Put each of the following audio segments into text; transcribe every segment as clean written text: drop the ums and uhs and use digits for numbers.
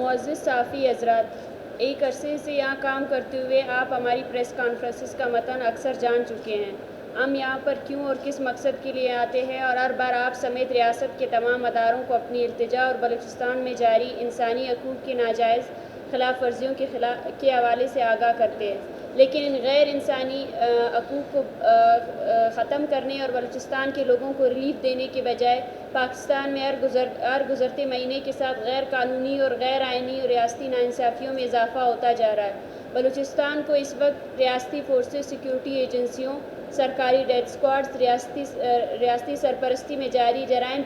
معزز صحافی حضرات، ایک عرصے سے یہاں کام کرتے ہوئے آپ ہماری پریس کانفرنسز کا متن اکثر جان چکے ہیں۔ ہم یہاں پر کیوں اور کس مقصد کے لیے آتے ہیں اور ہر بار آپ سمیت ریاست کے تمام اداروں کو اپنی التجا اور بلوچستان میں جاری انسانی حقوق کی ناجائز خلاف ورزیوں کے حوالے سے آگاہ کرتے ہیں، لیکن ان غیر انسانی حقوق کو ختم کرنے اور بلوچستان کے لوگوں کو ریلیف دینے کے بجائے پاکستان میں ہر گزرتے مہینے کے ساتھ غیر قانونی اور غیر آئینی اور ریاستی ناانصافیوں میں اضافہ ہوتا جا رہا ہے۔ بلوچستان کو اس وقت ریاستی فورسز، سیکیورٹی ایجنسیوں، سرکاری ڈیتھ اسکواڈز، ریاستی سرپرستی میں جاری جرائم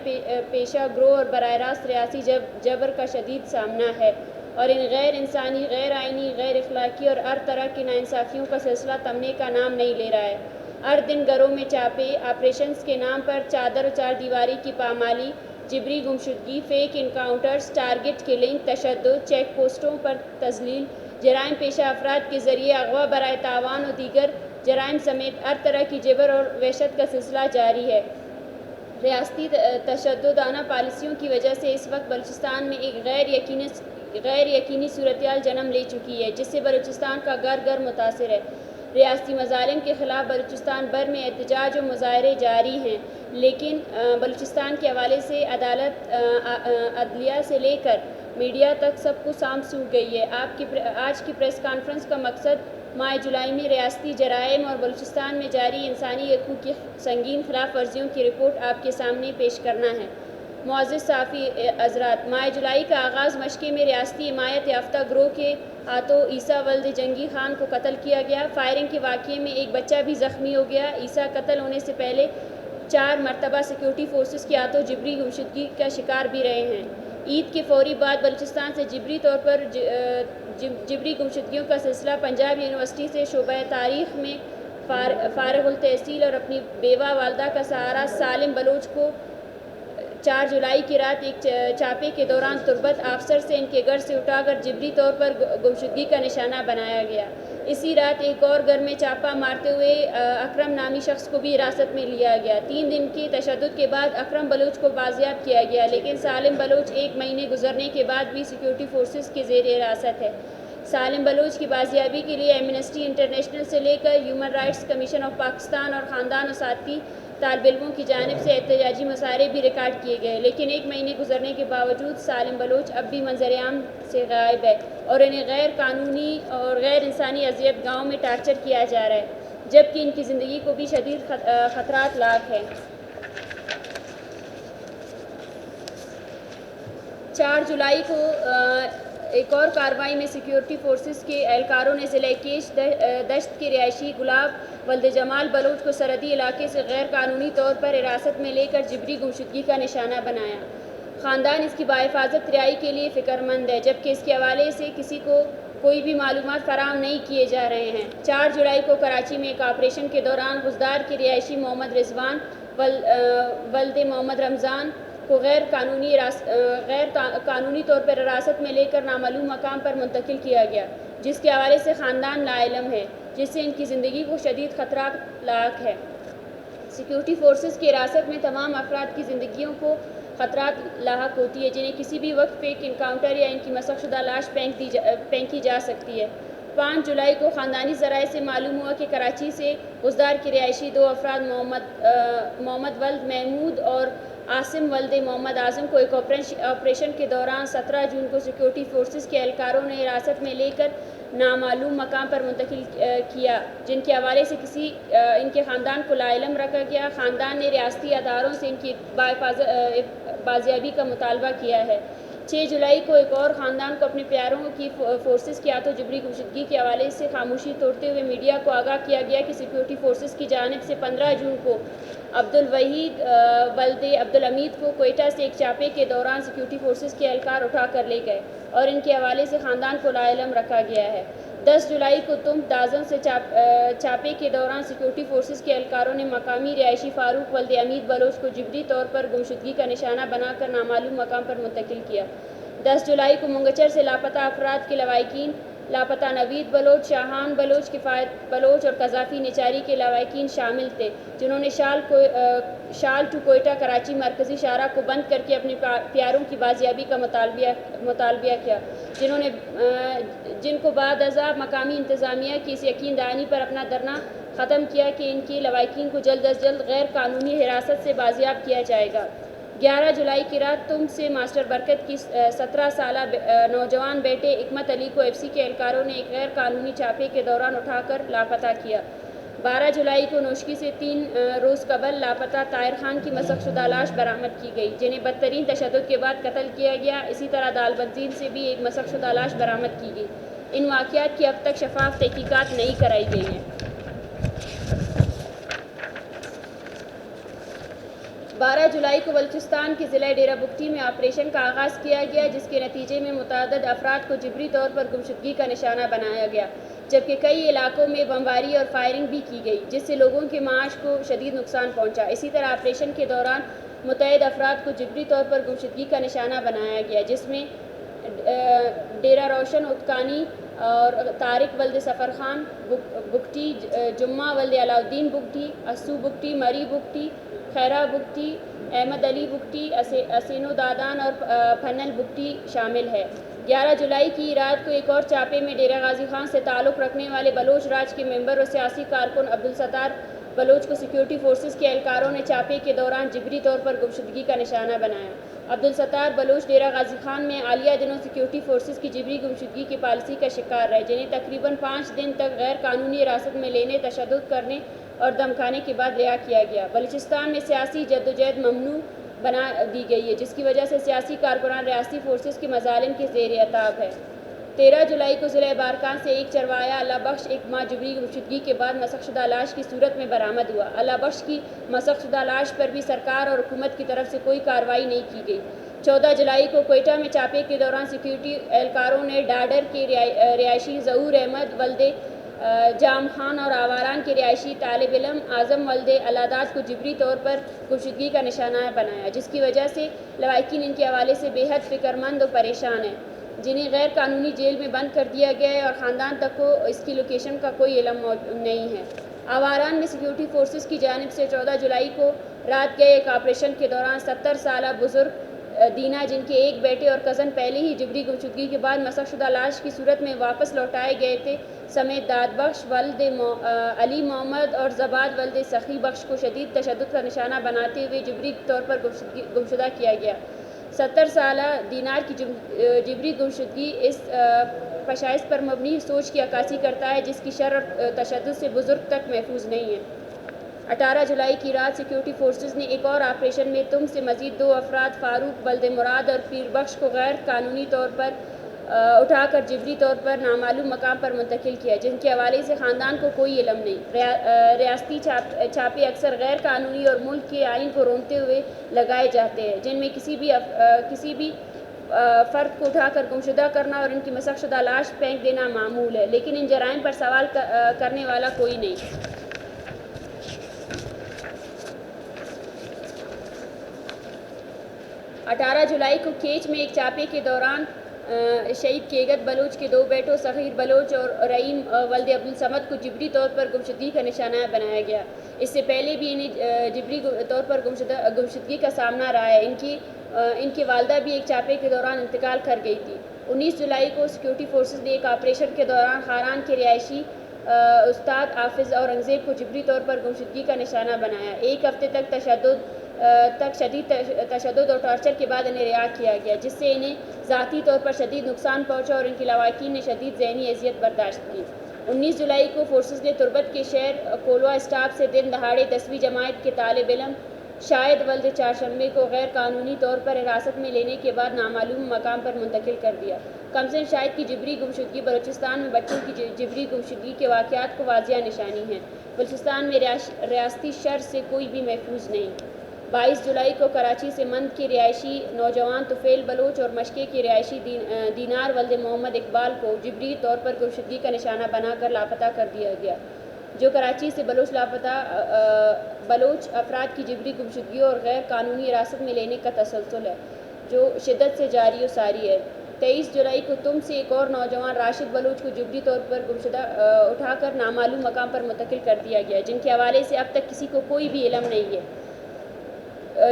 پیشہ گروہ اور براہ راست ریاستی جبر کا شدید سامنا ہے، اور ان غیر انسانی، غیر آئینی، غیر اخلاقی اور ہر طرح کی ناانصافیوں کا سلسلہ تھمنے کا نام نہیں لے رہا ہے۔ ہر دن گھروں میں چاپے، آپریشنز کے نام پر چادر و چار دیواری کی پامالی، جبری گمشدگی، فیک انکاؤنٹرز، ٹارگٹ کلنگ، تشدد، چیک پوسٹوں پر تذلیل، جرائم پیشہ افراد کے ذریعے اغوا برائے تاوان اور دیگر جرائم سمیت ہر طرح کی جبر اور وحشت کا سلسلہ جاری ہے۔ ریاستی تشددانہ پالیسیوں کی وجہ سے اس وقت بلوچستان میں ایک غیر یقینی صورتحال جنم لے چکی ہے، جس سے بلوچستان کا گھر گھر متاثر ہے۔ ریاستی مظالم کے خلاف بلوچستان بھر میں احتجاج و مظاہرے جاری ہیں، لیکن بلوچستان کے حوالے سے عدالت، عدلیہ سے لے کر میڈیا تک سب کو سانپ سونپ گئی ہے۔ آج کی پریس کانفرنس کا مقصد ماہ جولائی میں ریاستی جرائم اور بلوچستان میں جاری انسانی حقوق کی سنگین خلاف ورزیوں کی رپورٹ آپ کے سامنے پیش کرنا ہے۔ معزز صحافی حضرات، ماہ جولائی کا آغاز مشقے میں ریاستی حمایت یافتہ گروہ کے ہاتھوں عیسیٰ ولد جنگی خان کو قتل کیا گیا۔ فائرنگ کے واقعے میں ایک بچہ بھی زخمی ہو گیا۔ عیسیٰ قتل ہونے سے پہلے 4 مرتبہ سیکیورٹی فورسز کے ہاتھوں جبری گمشدگی کا شکار بھی رہے ہیں۔ عید کے فوری بعد بلوچستان سے جبری طور پر جبری گمشدگیوں کا سلسلہ پنجاب یونیورسٹی سے شعبہ تاریخ میں فارغ التحصیل اور اپنی بیوہ والدہ کا سہارا سالم بلوچ کو 4 جولائی کی رات ایک چاپے کے دوران تربت آفسر سے ان کے گھر سے اٹھا کر جبری طور پر گمشدگی کا نشانہ بنایا گیا۔ اسی رات ایک اور گھر میں چاپہ مارتے ہوئے اکرم نامی شخص کو بھی حراست میں لیا گیا۔ 3 دن کے تشدد کے بعد اکرم بلوچ کو بازیاب کیا گیا، لیکن سالم بلوچ 1 مہینے گزرنے کے بعد بھی سیکیورٹی فورسز کے زیر حراست ہے۔ سالم بلوچ کی بازیابی کے لیے ایمنسٹی انٹرنیشنل سے لے کر human rights commission of Pakistan اور خاندان و ساتھی طالب علموں کی جانب سے احتجاجی مظاہرے بھی ریکارڈ کیے گئے، لیکن 1 مہینے گزرنے کے باوجود سالم بلوچ اب بھی منظر عام سے غائب ہے اور انہیں غیر قانونی اور غیر انسانی اذیت گاہوں میں ٹارچر کیا جا رہا ہے، جبکہ ان کی زندگی کو بھی شدید خطرات لاحق ہیں۔ 4 جولائی کو ایک اور کارروائی میں سیکیورٹی فورسز کے اہلکاروں نے ضلع کیش دشت کے رہائشی گلاب ولد جمال بلوچ کو سرحدی علاقے سے غیر قانونی طور پر حراست میں لے کر جبری گمشدگی کا نشانہ بنایا۔ خاندان اس کی باحفاظت رہائی کے لیے فکر مند ہے، جبکہ اس کے حوالے سے کسی کو کوئی بھی معلومات فراہم نہیں کیے جا رہے ہیں۔ 4 جولائی کو کراچی میں ایک آپریشن کے دوران غزدار کے رہائشی محمد رضوان ولد محمد رمضان کو غیر قانونی طور پر حراست میں لے کر نامعلوم مقام پر منتقل کیا گیا، جس کے حوالے سے خاندان لاعلم ہے، جس سے ان کی زندگی کو شدید خطرات لاحق ہے۔ سیکیورٹی فورسز کی حراست میں تمام افراد کی زندگیوں کو خطرات لاحق ہوتی ہے، جنہیں کسی بھی وقت فیک انکاؤنٹر یا ان کی مسخ شدہ لاش پھینکی جا سکتی ہے۔ 5 جولائی کو خاندانی ذرائع سے معلوم ہوا کہ کراچی سے غزدار کے رہائشی 2 افراد محمد ولد محمود اور عاصم ولد محمد اعظم کو ایک آپریشن کے دوران 17 جون کو سیکیورٹی فورسز کے اہلکاروں نے حراست میں لے کر نامعلوم مقام پر منتقل کیا، جن کے حوالے سے ان کے خاندان کو لاعلم رکھا گیا۔ خاندان نے ریاستی اداروں سے ان کی بازیابی کا مطالبہ کیا ہے۔ 6 جولائی کو ایک اور خاندان کو اپنے پیاروں کی فورسز کے ہاتھوں جبری گمشدگی کے حوالے سے خاموشی توڑتے ہوئے میڈیا کو آگاہ کیا گیا کہ سیکیورٹی فورسز کی جانب سے 15 جون کو عبدالوحید ولد عبدالحمید کو کوئٹہ سے ایک چاپے کے دوران سیکیورٹی فورسز کے اہلکار اٹھا کر لے گئے اور ان کے حوالے سے خاندان کو لاعلم رکھا گیا ہے۔ 10 جولائی کو تہمت دازوں سے چاپے کے دوران سیکیورٹی فورسز کے اہلکاروں نے مقامی رہائشی فاروق ولد حمید بلوچ کو جبری طور پر گمشدگی کا نشانہ بنا کر نامعلوم مقام پر منتقل کیا۔ 10 جولائی کو منگچر سے لاپتہ افراد کے لواحقین لاپتہ نوید بلوچ، شاہان بلوچ، کفایت بلوچ اور قذافی نچاری کے لواحقین شامل تھے، جنہوں نے شال شال ٹو کوئٹہ کراچی مرکزی شاہراہ کو بند کر کے اپنے پیاروں کی بازیابی کا مطالبہ کیا، جن کو بعد ازاں مقامی انتظامیہ کی اس یقین دہانی پر اپنا دھرنا ختم کیا کہ ان کے لواحقین کو جلد از جلد غیر قانونی حراست سے بازیاب کیا جائے گا۔ 11 جولائی کی رات تنگ سے ماسٹر برکت کی 17 سالہ نوجوان بیٹے حکمت علی کو ایف سی کے اہلکاروں نے ایک غیر قانونی چھاپے کے دوران اٹھا کر لاپتہ کیا۔ 12 جولائی کو نوشکی سے 3 روز قبل لاپتہ طاہر خان کی مسخ شدہ لاش برآمد کی گئی، جنہیں بدترین تشدد کے بعد قتل کیا گیا۔ اسی طرح دال بنزین سے بھی ایک مسخ شدہ لاش برآمد کی گئی۔ ان واقعات کی اب تک شفاف تحقیقات نہیں کرائی گئی ہیں۔ 12 جولائی کو بلوچستان کے ضلع ڈیرہ بگٹی میں آپریشن کا آغاز کیا گیا، جس کے نتیجے میں متعدد افراد کو جبری طور پر گمشدگی کا نشانہ بنایا گیا، جبکہ کئی علاقوں میں بمباری اور فائرنگ بھی کی گئی، جس سے لوگوں کے معاش کو شدید نقصان پہنچا۔ اسی طرح آپریشن کے دوران متعدد افراد کو جبری طور پر گمشدگی کا نشانہ بنایا گیا، جس میں ڈیرہ روشن اتکانی اور طارق ولد سفر خان بگٹی، جمعہ ولد علاء الدین بگٹی، اسو بگٹی، مری بگٹی، خیرہ بگٹی، احمد علی بگٹی، اسینو دادان اور پھنل بگٹی شامل ہے۔ 11 جولائی کی رات کو ایک اور چھاپے میں ڈیرہ غازی خان سے تعلق رکھنے والے بلوچ راج کے ممبر اور سیاسی کارکن عبدالستار بلوچ کو سیکورٹی فورسز کے اہلکاروں نے چھاپے کے دوران جبری طور پر گمشدگی کا نشانہ بنایا۔ عبدالستار بلوچ ڈیرہ غازی خان میں حالیہ دنوں سیکورٹی فورسز کی جبری گمشدگی کی پالیسی کا شکار رہے، جنہیں تقریباً 5 دن تک غیر قانونی حراست میں لینے، تشدد کرنے اور دھمکانے کے بعد رہا کیا گیا۔ بلوچستان میں سیاسی جدوجہد ممنوع بنا دی گئی ہے، جس کی وجہ سے سیاسی کارکنان ریاستی فورسز کے مظالم کے زیر عتاب ہے۔ 13 جولائی کو ضلع بارکان سے ایک چرواہا اللہ بخش ایک ماہ جبری گمشدگی کے بعد مسخ شدہ لاش کی صورت میں برآمد ہوا۔ اللہ بخش کی مسخ شدہ لاش پر بھی سرکار اور حکومت کی طرف سے کوئی کارروائی نہیں کی گئی۔ 14 جولائی کو کوئٹہ میں چھاپے کے دوران سیکورٹی اہلکاروں نے ڈاڈر کے رہائشی ظہور احمد ولد جام خان اور آواران کے رہائشی طالب علم اعظم ولد الاداد کو جبری طور پر گمشدگی کا نشانہ بنایا، جس کی وجہ سے لواحقین ان کے حوالے سے بے حد فکر مند و پریشان ہیں، جنہیں غیر قانونی جیل میں بند کر دیا گیا ہے اور خاندان تک کو اس کی لوکیشن کا کوئی علم نہیں ہے۔ آواران میں سیکورٹی فورسز کی جانب سے 14 جولائی کو رات گئے ایک آپریشن کے دوران 70 سالہ بزرگ دینا، جن کے ایک بیٹے اور کزن پہلے ہی جبری گمشدگی کے بعد مسخ شدہ لاش کی صورت میں واپس لوٹائے گئے تھے، سمیت داد بخش ولد علی محمد اور زباد ولد سخی بخش کو شدید تشدد کا نشانہ بناتے ہوئے جبری طور پر گمشدہ کیا گیا۔ 70 سالہ دینار کی جبری گمشدگی اس فشائش پر مبنی سوچ کی عکاسی کرتا ہے جس کی شر اور تشدد سے بزرگ تک محفوظ نہیں ہے۔ 18 جولائی کی رات سیکورٹی فورسز نے ایک اور آپریشن میں تنگ سے مزید 2 افراد فاروق ولد مراد اور پیر بخش کو غیر قانونی طور پر اٹھا کر جبری طور پر نامعلوم مقام پر منتقل کیا، جن کے حوالے سے خاندان کو کوئی علم نہیں۔ ریاستی چھاپے اکثر غیر قانونی اور ملک کے آئین کو رونتے ہوئے لگائے جاتے ہیں، جن میں کسی بھی فرد کو اٹھا کر گمشدہ کرنا اور ان کی مسخ شدہ لاش پھینک دینا معمول ہے، لیکن ان جرائم پر سوال کرنے والا کوئی نہیں۔ 18 جولائی کو کھیچ میں ایک چھاپے کے دوران شہید کیگت بلوچ کے 2 بیٹوں صغیر بلوچ اور رحیم ولد عبدالصمد کو جبری طور پر گمشدگی کا نشانہ بنایا گیا۔ اس سے پہلے بھی انہیں جبری طور پر گمشدگی کا سامنا رہا ہے۔ ان کی والدہ بھی ایک چھاپے کے دوران انتقال کر گئی تھی۔ 19 جولائی کو سیکورٹی فورسز نے ایک آپریشن کے دوران خاران کے رہائشی استاد حافظ اورنگزیب کو جبری طور پر گمشدگی کا نشانہ بنایا۔ ایک ہفتے تک شدید تشدد اور ٹارچر کے بعد انہیں رہا کیا گیا، جس سے انہیں ذاتی طور پر شدید نقصان پہنچا اور ان کے لواحقین نے شدید ذہنی اذیت برداشت کی۔ 19 جولائی کو فورسز نے تربت کے شہر کولوا اسٹاپ سے دن دہاڑے 10ویں جماعت کے طالب علم شاہد ولد چارشنبے کو غیر قانونی طور پر حراست میں لینے کے بعد نامعلوم مقام پر منتقل کر دیا۔ کمسن شاہد کی جبری گمشدگی بلوچستان میں بچوں کی جبری گمشدگی کے واقعات کو واضح نشانی ہے۔ بلوچستان میں ریاستی شر سے کوئی بھی محفوظ نہیں۔ 22 جولائی کو کراچی سے مند کے رہائشی نوجوان طفیل بلوچ اور مشکے کے رہائشی دینار ولد محمد اقبال کو جبری طور پر گمشدگی کا نشانہ بنا کر لاپتہ کر دیا گیا، جو کراچی سے بلوچ افراد کی جبری گمشدگی اور غیر قانونی حراست میں لینے کا تسلسل ہے، جو شدت سے جاری و ساری ہے۔ 23 جولائی کو تم سے ایک اور نوجوان راشد بلوچ کو جبری طور پر اٹھا کر نامعلوم مقام پر منتقل کر دیا گیا، جن کے حوالے سے اب تک کسی کو کوئی بھی علم نہیں ہے۔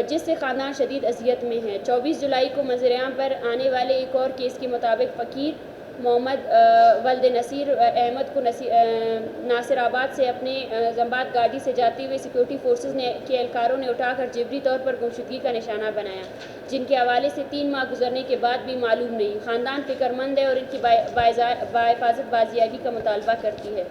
جس سے خاندان شدید اذیت میں ہے۔ 24 جولائی کو منظر-عام پر آنے والے ایک اور کیس کے مطابق فقیر محمد ولد نصیر احمد کو ناصر آباد سے اپنے زمبات گاڑی سے جاتے ہوئے سیکورٹی فورسز کے اہلکاروں نے اٹھا کر جبری طور پر گمشدگی کا نشانہ بنایا، جن کے حوالے سے 3 ماہ گزرنے کے بعد بھی معلوم نہیں۔ خاندان فکرمند ہے اور ان کی باحفاظت بازیابی کا مطالبہ کرتی ہے۔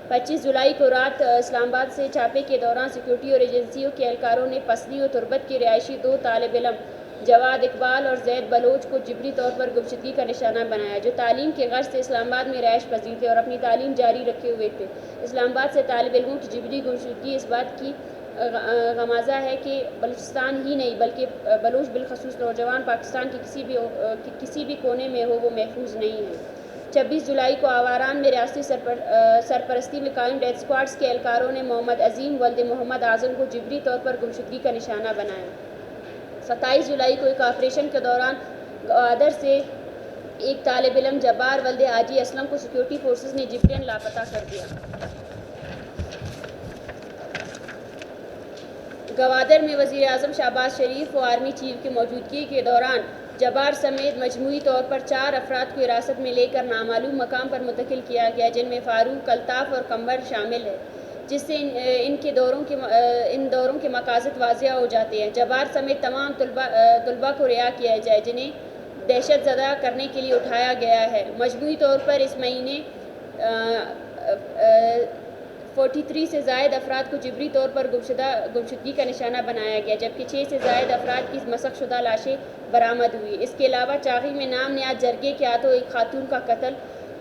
25 جولائی کو رات اسلام آباد سے چھاپے کے دوران سیکورٹی اور ایجنسیوں کے اہلکاروں نے پسنی و تربت کے رہائشی 2 طالب علم جواد اقبال اور زید بلوچ کو جبری طور پر گمشدگی کا نشانہ بنایا، جو تعلیم کے غرض سے اسلام آباد میں رہائش پذیر تھے اور اپنی تعلیم جاری رکھے ہوئے تھے۔ اسلام آباد سے طالب علموں کی جبری گمشدگی اس بات کی غمازہ ہے کہ بلوچستان ہی نہیں بلکہ بلوچ بالخصوص نوجوان پاکستان کے کسی بھی کونے میں ہو وہ محفوظ نہیں ہیں۔ 26 جولائی کو آواران میں ریاستی سرپرستی میں قائم ڈیتھ اسکواڈز کے اہلکاروں نے محمد عظیم ولد محمد اعظم کو جبری طور پر گمشدگی کا نشانہ بنایا۔ 27 جولائی کو ایک آپریشن کے دوران گوادر سے ایک طالب علم جبار ولد حاجی اسلم کو سیکورٹی فورسز نے جبراً لاپتہ کر دیا۔ گوادر میں وزیر اعظم شہباز شریف و آرمی چیف کی موجودگی کے دوران جبار سمیت مجموعی طور پر 4 افراد کو حراست میں لے کر نامعلوم مقام پر منتقل کیا گیا، جن میں فاروق، الطاف اور قمر شامل ہے، جس سے ان دوروں کے مقاصد واضح ہو جاتے ہیں۔ جبار سمیت تمام طلباء کو رہا کیا جائے جنہیں دہشت زدہ کرنے کے لیے اٹھایا گیا ہے۔ مجموعی طور پر اس مہینے 43 سے زائد افراد کو جبری طور پر گمشدگی کا نشانہ بنایا گیا، جبکہ 6 سے زائد افراد کی مسخ شدہ لاشیں برآمد ہوئی۔ اس کے علاوہ چاغی میں نام نیاز جرگے کے ہاتھوں ایک خاتون کا قتل،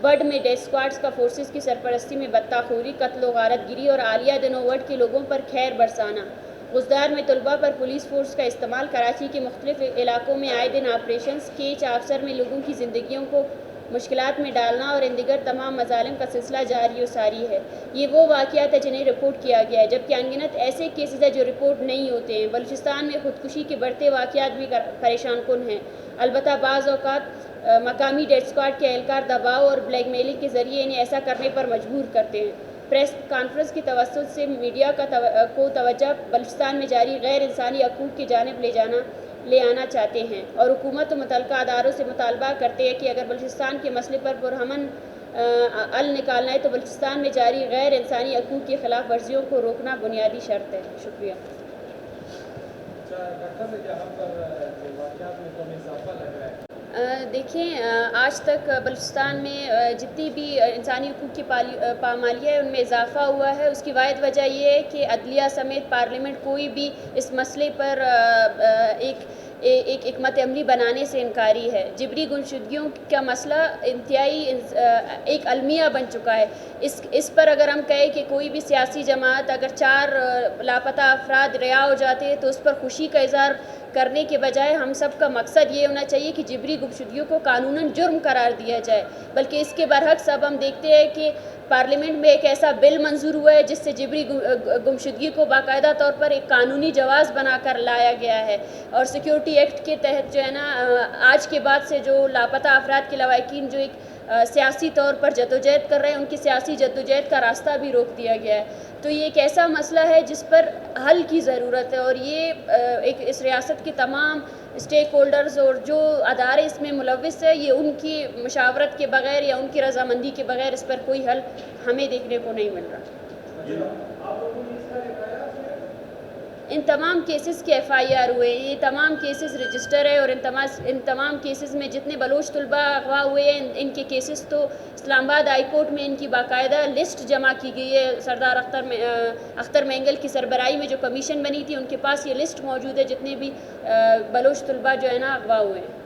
وڈ میں ڈیتھ اسکواڈز کا فورسز کی سرپرستی میں بطہ خوری، قتل و غارت گری اور عالیہ دنوں وڈ کے لوگوں پر خیر برسانا، غزدار میں طلباء پر پولیس فورس کا استعمال، کراچی کے مختلف علاقوں میں آئے دن آپریشنز، کیچ آفسر میں لوگوں کی زندگیوں کو مشکلات میں ڈالنا اور ان دیگر تمام مظالم کا سلسلہ جاری و ساری ہے۔ یہ وہ واقعات ہیں جنہیں رپورٹ کیا گیا ہے، جبکہ انگنت ایسے کیسز ہیں جو رپورٹ نہیں ہوتے ہیں۔ بلوچستان میں خودکشی کے بڑھتے واقعات بھی پریشان کن ہیں، البتہ بعض اوقات مقامی ڈیتھ اسکواڈ کے اہلکار دباؤ اور بلیک میلنگ کے ذریعے انہیں ایسا کرنے پر مجبور کرتے ہیں۔ پریس کانفرنس کی توسط سے میڈیا کو توجہ بلوچستان میں جاری غیر انسانی حقوق کی جانب لے آنا چاہتے ہیں اور حکومت و متعلقہ اداروں سے مطالبہ کرتے ہیں کہ اگر بلوچستان کے مسئلے پر پرامن حل نکالنا ہے تو بلوچستان میں جاری غیر انسانی حقوق کی خلاف ورزیوں کو روکنا بنیادی شرط ہے۔ شکریہ۔ دیکھیں، آج تک بلوچستان میں جتنی بھی انسانی حقوق کی پامالیاں ہے ان میں اضافہ ہوا ہے۔ اس کی واحد وجہ یہ ہے کہ عدلیہ سمیت پارلیمنٹ کوئی بھی اس مسئلے پر ایک حکمت عملی بنانے سے انکاری ہے۔ جبری گمشدگیوں کا مسئلہ انتہائی ایک المیہ بن چکا ہے۔ اس پر اگر ہم کہیں کہ کوئی بھی سیاسی جماعت اگر 4 لاپتہ افراد رہا ہو جاتے ہیں تو اس پر خوشی کا اظہار کرنے کے بجائے ہم سب کا مقصد یہ ہونا چاہیے کہ جبری گمشدگیوں کو قانوناً جرم قرار دیا جائے، بلکہ اس کے برعکس اب ہم دیکھتے ہیں کہ پارلیمنٹ میں ایک ایسا بل منظور ہوا ہے جس سے جبری گمشدگی کو باقاعدہ طور پر ایک قانونی جواز بنا کر لایا گیا ہے، اور سیکیورٹی ایکٹ کے تحت جو ہے نا آج کے بعد سے جو لاپتہ افراد کے لواحقین جو ایک سیاسی طور پر جدوجہد کر رہے ہیں ان کی سیاسی جدوجہد کا راستہ بھی روک دیا گیا ہے۔ تو یہ ایک ایسا مسئلہ ہے جس پر حل کی ضرورت ہے، اور یہ اس ریاست کے تمام اسٹیک ہولڈرز اور جو ادارے اس میں ملوث ہیں یہ ان کی مشاورت کے بغیر یا ان کی رضامندی کے بغیر اس پر کوئی حل ہمیں دیکھنے کو نہیں مل رہا۔ ان تمام کیسز کے ایف آئی آر ہوئے، یہ تمام کیسز رجسٹر ہے، اور ان تمام کیسز میں جتنے بلوچ طلباء اغوا ہوئے ہیں ان کے کیسز تو اسلام آباد ہائی کورٹ میں ان کی باقاعدہ لسٹ جمع کی گئی ہے۔ سردار اختر مینگل کی سربراہی میں جو کمیشن بنی تھی ان کے پاس یہ لسٹ موجود ہے جتنے بھی بلوچ طلباء جو ہے نا اغوا ہوئے ہیں۔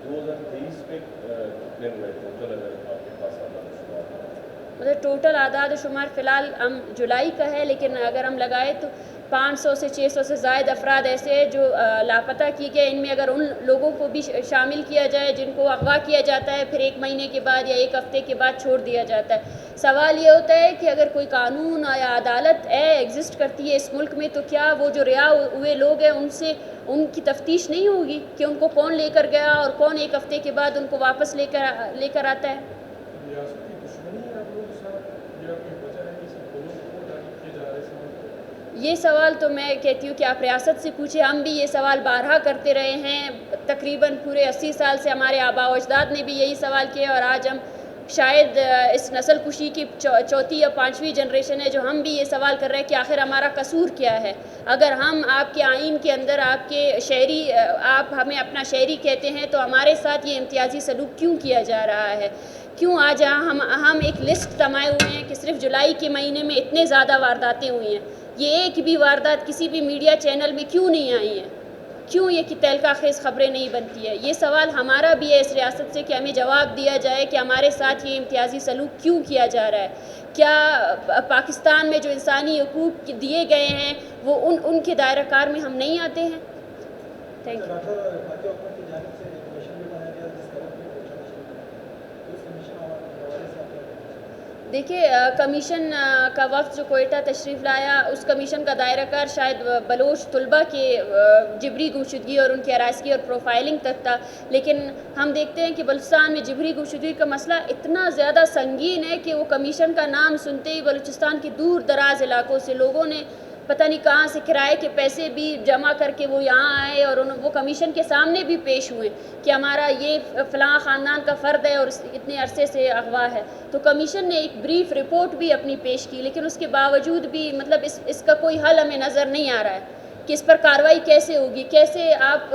2023 میں کتنے ہوئے ٹوٹل اگر آپ کے پاس مطلب ٹوٹل اعداد و شمار فی الحال ہم جولائی کا ہے، لیکن اگر ہم لگائے تو 500 سے 600 سے زائد افراد ایسے ہیں جو لاپتہ کیے گئے۔ ان میں اگر ان لوگوں کو بھی شامل کیا جائے جن کو اغوا کیا جاتا ہے پھر 1 مہینے کے بعد یا 1 ہفتے کے بعد چھوڑ دیا جاتا ہے، سوال یہ ہوتا ہے کہ اگر کوئی قانون یا عدالت ایگزسٹ کرتی ہے اس ملک میں تو کیا وہ جو رہا ہوئے لوگ ہیں ان کی تفتیش نہیں ہوگی کہ ان کو کون لے کر گیا اور کون 1 ہفتے کے بعد ان کو واپس لے کر آتا ہے؟ یہ سوال تو میں کہتی ہوں کہ آپ ریاست سے پوچھیں. ہم بھی یہ سوال بارہا کرتے رہے ہیں, تقریباً پورے 80 سال سے ہمارے آباء و اجداد نے بھی یہی سوال کیا, اور آج ہم شاید اس نسل کشی کی چوتھی یا پانچویں جنریشن ہے جو ہم بھی یہ سوال کر رہے ہیں کہ آخر ہمارا قصور کیا ہے. اگر ہم آپ کے آئین کے اندر آپ کے شہری, آپ ہمیں اپنا شہری کہتے ہیں, تو ہمارے ساتھ یہ امتیازی سلوک کیوں کیا جا رہا ہے؟ کیوں آج ہم ایک لسٹ تمائے ہوئے ہیں کہ صرف جولائی کے مہینے میں اتنے زیادہ وارداتیں ہوئی ہیں, یہ ایک بھی واردات کسی بھی میڈیا چینل میں کیوں نہیں آئی ہیں؟ کیوں یہ تہلکہ خیز خبریں نہیں بنتی ہے؟ یہ سوال ہمارا بھی ہے اس ریاست سے کہ ہمیں جواب دیا جائے کہ ہمارے ساتھ یہ امتیازی سلوک کیوں کیا جا رہا ہے. کیا پاکستان میں جو انسانی حقوق دیے گئے ہیں وہ ان کے دائرہ کار میں ہم نہیں آتے ہیں؟ Thank you. دیکھیے, کمیشن کا وقت جو کوئٹہ تشریف لایا, اس کمیشن کا دائرہ کار شاید بلوچ طلباء کے جبری گمشدگی اور ان کی ہراسگی اور پروفائلنگ تک تھا, لیکن ہم دیکھتے ہیں کہ بلوچستان میں جبری گمشدگی کا مسئلہ اتنا زیادہ سنگین ہے کہ وہ کمیشن کا نام سنتے ہی بلوچستان کے دور دراز علاقوں سے لوگوں نے پتہ نہیں کہاں سے کرائے کے پیسے بھی جمع کر کے وہ یہاں آئے, اور وہ کمیشن کے سامنے بھی پیش ہوئے کہ ہمارا یہ فلاں خاندان کا فرد ہے اور اتنے عرصے سے اغوا ہے. تو کمیشن نے ایک بریف رپورٹ بھی اپنی پیش کی, لیکن اس کے باوجود بھی مطلب اس کا کوئی حل ہمیں نظر نہیں آ رہا ہے کہ اس پر کارروائی کیسے ہوگی. کیسے آپ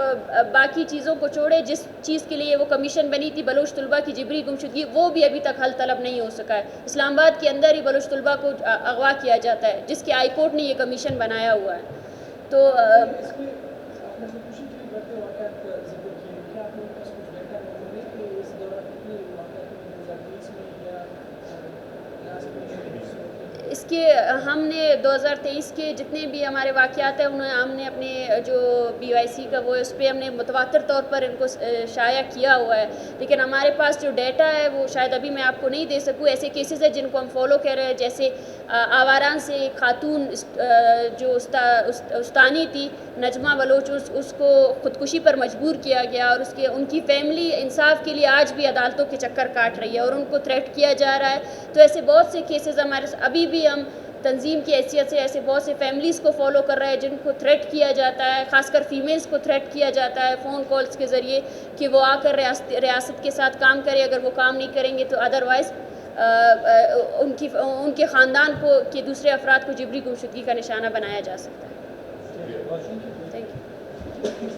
باقی چیزوں کو چھوڑے, جس چیز کے لیے وہ کمیشن بنی تھی بلوچ طلباء کی جبری گمشدگی, وہ بھی ابھی تک حل طلب نہیں ہو سکا ہے. اسلام آباد کے اندر ہی بلوچ طلباء کو اغوا کیا جاتا ہے, جس کے ہائی کورٹ نے یہ کمیشن بنایا ہوا ہے. تو اس کے ہم نے 2023 کے جتنے بھی ہمارے واقعات ہیں ہم نے اپنے جو بی وائی سی کا وہ ہے اس پہ ہم نے متواتر طور پر ان کو شائع کیا ہوا ہے, لیکن ہمارے پاس جو ڈیٹا ہے وہ شاید ابھی میں آپ کو نہیں دے سکوں. ایسے کیسز ہیں جن کو ہم فالو کر رہے ہیں, جیسے آواران سے ایک خاتون جو استانی تھی نجمہ بلوچ, اس کو خودکشی پر مجبور کیا گیا, اور ان کی فیملی انصاف کے لیے آج بھی عدالتوں کے چکر کاٹ رہی ہے اور ان کو تھریٹ کیا جا رہا ہے. تو ایسے بہت سے کیسز ہمارے ابھی بھی ہم تنظیم کی حیثیت سے ایسے بہت سے فیملیز کو فالو کر رہے ہیں جن کو تھریٹ کیا جاتا ہے, خاص کر فیمیلز کو تھریٹ کیا جاتا ہے فون کالز کے ذریعے کہ وہ آ کر ریاست کے ساتھ کام کرے, اگر وہ کام نہیں کریں گے تو ادروائز ان کے خاندان کو کہ دوسرے افراد کو جبری گمشدگی کا نشانہ بنایا جا سکتا ہے. Thank you.